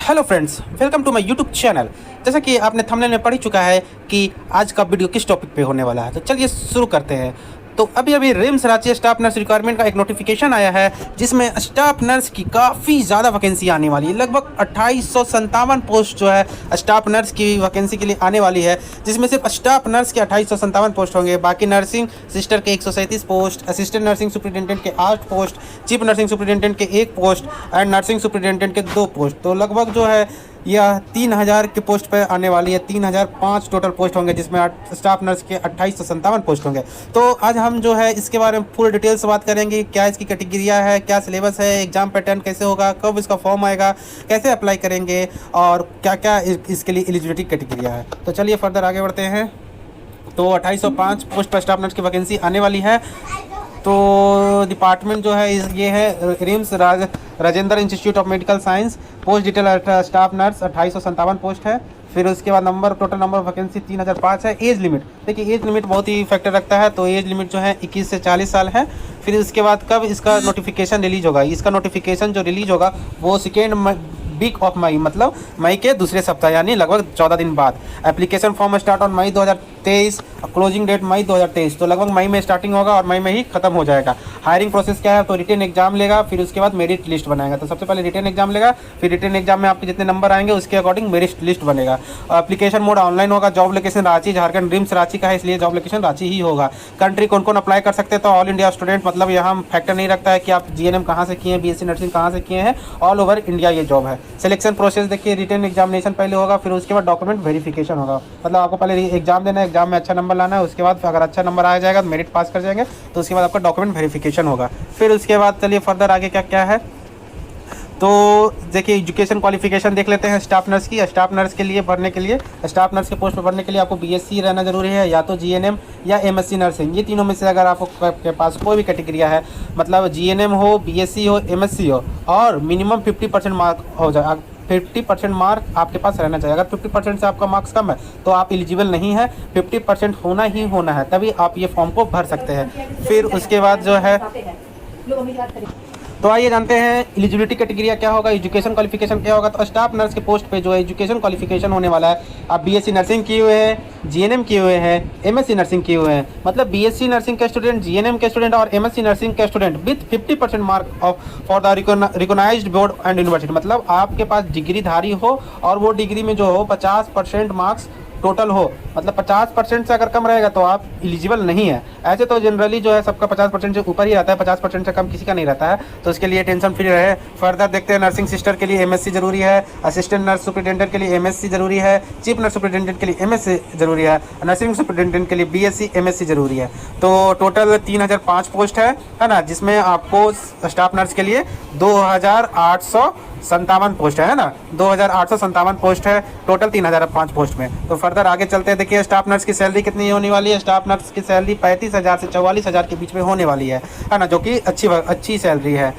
Hello friends, welcome to my YouTube channel. जैसा कि आपने थंबनेल में पढ़ ही चुका है कि आज का वीडियो किस टॉपिक पे होने वाला है, तो चलिए शुरू करते हैं। तो अभी RIMS Ranchi staff nurse requirement का एक नोटिफिकेशन आया है, जिसमें स्टाफ नर्स की काफ़ी ज़्यादा वैकेंसी आने वाली है। लगभग 2857 पोस्ट जो है स्टाफ नर्स की वैकेंसी के लिए आने वाली है, जिसमें सिर्फ स्टाफ नर्स के 2857 पोस्ट होंगे। बाकी नर्सिंग सिस्टर के 137 पोस्ट, असिस्टेंट नर्सिंग सुपरिटेंडेंट के 8 पोस्ट, चीफ नर्सिंग सुपरिटेंडेंट के 1 पोस्ट एंड नर्सिंग सुपरिटेंडेंट के 2 पोस्ट। तो लगभग जो है यह 3000 के पोस्ट पर आने वाली है। 3005 टोटल पोस्ट होंगे, जिसमें स्टाफ नर्स के 2857 पोस्ट होंगे। तो आज हम जो है इसके बारे में फुल डिटेल से बात करेंगे। क्या इसकी कैटेगरिया है, क्या सिलेबस है, एग्जाम पैटर्न कैसे होगा, कब इसका फॉर्म आएगा, कैसे अप्लाई करेंगे और क्या क्या इसके लिए एलिजिबिलिटी कैटेगरिया है। तो चलिए फर्दर आगे बढ़ते हैं। तो 2805 पोस्ट पर स्टाफ नर्स की वैकेंसी आने वाली है। तो डिपार्टमेंट जो है ये है RIMS Rajendra institute of medical science. Post detail staff nurse 2857 post है। फिर उसके बाद टोटल नंबर ऑफ वैकेंसी 3005 है। एज लिमिट, देखिए एज लिमिट बहुत ही फैक्टर रखता है, तो एज लिमिट जो है 21 से 40 साल है। फिर उसके बाद कब इसका नोटिफिकेशन रिलीज होगा, इसका नोटिफिकेशन जो रिलीज होगा वो सेकेंड वीक ऑफ मई, मतलब मई के दूसरे सप्ताह, यानी लगभग 14 दिन बाद। Application form start on May 2023, closing date May 2023। तो लगभग मई में स्टार्टिंग होगा और मई में ही खत्म हो जाएगा। हायरिंग प्रोसेस क्या है, तो रिटन एग्जाम लेगा, फिर उसके बाद मेरिट लिस्ट बनाएगा। तो सबसे पहले रिटन एग्जाम लेगा, फिर रिटन एग्जाम में आपके जितने नंबर आएंगे उसके अकॉर्डिंग मेरिट लिस्ट बनेगा। एप्लीकेशन मोड ऑनलाइन होगा। Job location Ranchi, Jharkhand. RIMS Ranchi का है, इसलिए जॉब लोकेशन रांची ही होगा। कंट्री कौन कौन अप्लाई कर सकते हैं, तो ऑल इंडिया स्टूडेंट, मतलब यहाँ फैक्टर नहीं रखता है कि आप जीएनएम कहाँ से किए हैं, बीएससी नर्सिंग कहाँ से किए हैं, ऑल ओवर इंडिया ये जॉब है। सिलेक्शन प्रोसेस देखिए, रिटन एग्जामिनेशन पहले होगा, फिर उसके बाद डॉक्यूमेंट वेरिफिकेशन होगा। मतलब आपको पहले एग्जाम देना है, एग्जाम में अच्छा नंबर लाना है, उसके बाद अगर अच्छा नंबर आ जाएगा तो मेरिट पास कर जाएंगे, तो उसके बाद आपका डॉक्यूमेंट वेरिफिकेशन होगा। फिर उसके बाद चलिए फर्दर आगे क्या क्या है। तो देखिए एजुकेशन क्वालिफिकेशन देख लेते हैं स्टाफ नर्स की। स्टाफ नर्स के लिए भरने के लिए, स्टाफ नर्स के पोस्ट पर भरने के लिए आपको बीएससी रहना जरूरी है, या तो जीएनएम या एमएससी नर्सिंग। ये तीनों में से अगर आपके पास कोई भी कैटेगरिया है, मतलब जीएनएम हो, बीएससी हो, एमएससी हो, और मिनिमम 50% मार्क हो जाए, 50% मार्क आपके पास रहना चाहिए। अगर 50% से आपका मार्क्स कम है तो आप एलिजिबल नहीं है। 50% होना ही होना है, तभी आप ये फॉर्म को भर सकते हैं। फिर उसके बाद जो है, तो आइए जानते हैं एलिजिबिलिटी कैटेगरिया क्या होगा, एजुकेशन क्वालिफिकेशन क्या होगा। तो स्टाफ नर्स के पोस्ट पे जो है एजुकेशन क्वालिफिकेशन होने वाला है, आप बीएससी नर्सिंग किए हुए हैं, जीएनएम किए हुए हैं, एमएससी नर्सिंग किए हुए हैं। मतलब बीएससी नर्सिंग के स्टूडेंट, जीएनएम के स्टूडेंट और एमएससी नर्सिंग के student with 50% mark of for the recognised board and university. मतलब आपके पास डिग्रीधारी हो और वो डिग्री में जो हो 50% मार्क्स टोटल हो। मतलब 50% से अगर कम रहेगा तो आप एलिजिबल नहीं है। ऐसे तो जनरली जो है सबका 50% से ऊपर ही रहता है, 50% से कम किसी का नहीं रहता है, तो इसके लिए टेंशन फ्री रहे। फर्दर देखते हैं, नर्सिंग सिस्टर के लिए एमएससी जरूरी है, असिस्टेंट नर्स सुपरिटेंडेंट के लिए एमएससी जरूरी है, चीफ नर्स सुपरिटेंडेंट के लिए एमएससी जरूरी है, नर्सिंग सुपरिटेंडेंट के लिए बीएससी एमएससी जरूरी है। तो टोटल 3005 पोस्ट है ना, जिसमें आपको स्टाफ नर्स के लिए 2857 पोस्ट है ना, 2857 पोस्ट है टोटल 3005 पोस्ट में। तो फर्दर आगे चलते हैं। देखिए स्टाफ नर्स की सैलरी कितनी होने वाली है। स्टाफ नर्स की सैलरी 35,000 से 44,000 के बीच में होने वाली है ना, जो कि अच्छी सैलरी है।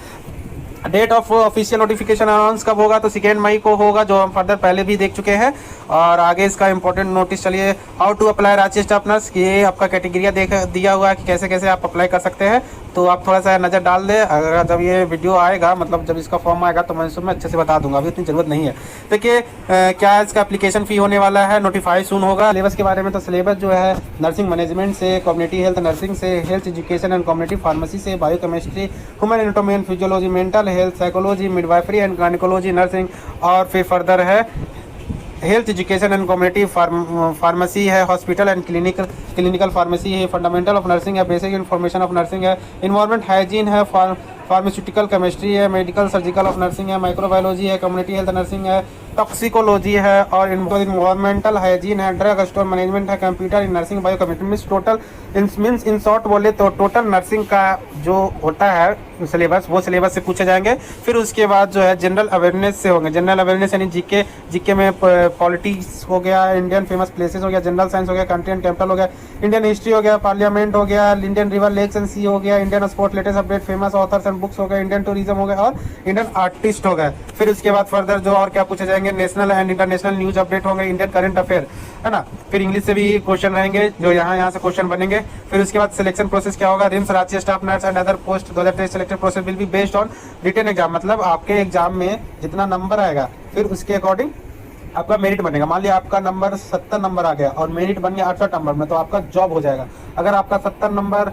Date of official notification announce कब होगा, तो 2 मई को होगा, जो हम फर्दर पहले भी देख चुके हैं। और आगे इसका इंपॉर्टेंट नोटिस, चलिए how to apply Ranchi staff nurse, ये आपका कैटेगरिया दिया हुआ है कि कैसे कैसे आप अप्लाई कर सकते हैं। तो आप थोड़ा सा नज़र डाल दें, अगर जब ये वीडियो आएगा, मतलब जब इसका फॉर्म आएगा तो मैं इसमें अच्छे से बता दूंगा, अभी इतनी ज़रूरत नहीं है। देखिए क्या इसका एप्लीकेशन फ़ी होने वाला है, नोटिफाई सून होगा। सिलेबस के बारे में, तो सिलेबस जो है नर्सिंग मैनेजमेंट से, कम्युनिटी हेल्थ नर्सिंग से, health education and community pharmacy से, biochemistry, human anatomy and physiology, mental health, psychology, midwifery and gynaecology nursing, और फिर फर्दर है health education and community pharmacy है, हॉस्पिटल एंड क्लिनिकल फार्मेसी है, fundamental of nursing है, basic information of nursing है, environment hygiene है, pharmaceutical chemistry है, medical surgical of nursing है, माइक्रोबायोलॉजी है, कम्युनिटी हेल्थ नर्सिंग है, टॉक्सिकोलॉजी है, और इन्वायरमेंटल हाइजीन है, ड्रग स्टोर मैनेजमेंट है, computer in nursing, biochemistry. Means total in short बोले तो टोटल नर्सिंग का जो होता है सिलेबस, वो सिलेबस से पूछे जाएंगे। फिर उसके बाद जो है जनरल अवेयरनेस से होंगे। जनरल अवेयरनेस यानी जीके में पॉलिटिक्स हो गया, इंडियन फेमस प्लेसेस हो गया, जनरल साइंस हो गया, कंट्री एंड कैपिटल हो गया, इंडियन हिस्ट्री हो गया, पार्लियामेंट हो गया, इंडियन रिवर लेक्स एंड सी हो गया, Indian sport latest update, famous authors and books हो गए, इंडियन टूरिज्म हो गया और इंडियन आर्टिस्ट हो गए। फिर उसके बाद फर्दर जो और क्या पूछे जाएंगे, रहेंगे, national and international news update होंगे, इंडियन करंट अफेयर, है ना। फिर इंग्लिश से भी क्वेश्चन रहेंगे जो यहाँ से क्वेश्चन बनेंगे। फिर उसके बाद सिलेक्शन प्रोसेस क्या होगा, RIMS Ranchi staff nurse and other post 2023 selection process will be based on written exam, मतलब आपके एग्जाम में जितना नंबर आएगा फिर उसके अकॉर्डिंग आपका मेरिट बनेगा। मान लिया आपका नंबर 70 नंबर आ गया और मेरिट बन गया 68 नंबर में, तो आपका जॉब हो जाएगा। अगर आपका 70 नंबर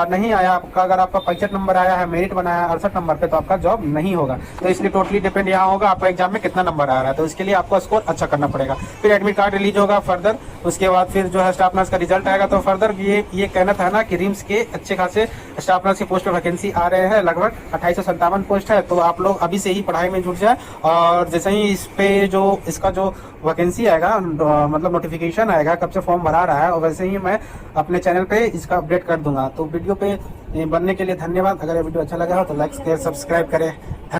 नहीं आया आपका, अगर आपका 65 नंबर आया है, मेरिट बनाया 68 नंबर पे, तो आपका जॉब नहीं होगा। तो इसलिए टोटली डिपेंड यहाँ होगा आपका एग्जाम में कितना नंबर आ रहा है, तो इसके लिए आपको स्कोर अच्छा करना पड़ेगा। फिर एडमिट कार्ड रिलीज होगा फर्दर, उसके बाद फिर जो है स्टाफ नर्स का रिजल्ट आएगा। तो फर्दर ये कहना था ना कि रिम्स के अच्छे खासे स्टाफ नर्स की पोस्ट पे वैकेंसी आ रहे हैं, लगभग 2857 पोस्ट है। तो आप लोग अभी से ही पढ़ाई में जुट जाए, और जैसे ही इस पे जो इसका जो वैकेंसी आएगा, मतलब नोटिफिकेशन आएगा कब से फॉर्म भरा रहा है, और वैसे ही मैं अपने चैनल पे इसका अपडेट कर दूंगा। तो वीडियो पे बनने के लिए धन्यवाद। अगर ये वीडियो अच्छा लगा हो तो लाइक शेयर सब्सक्राइब करें।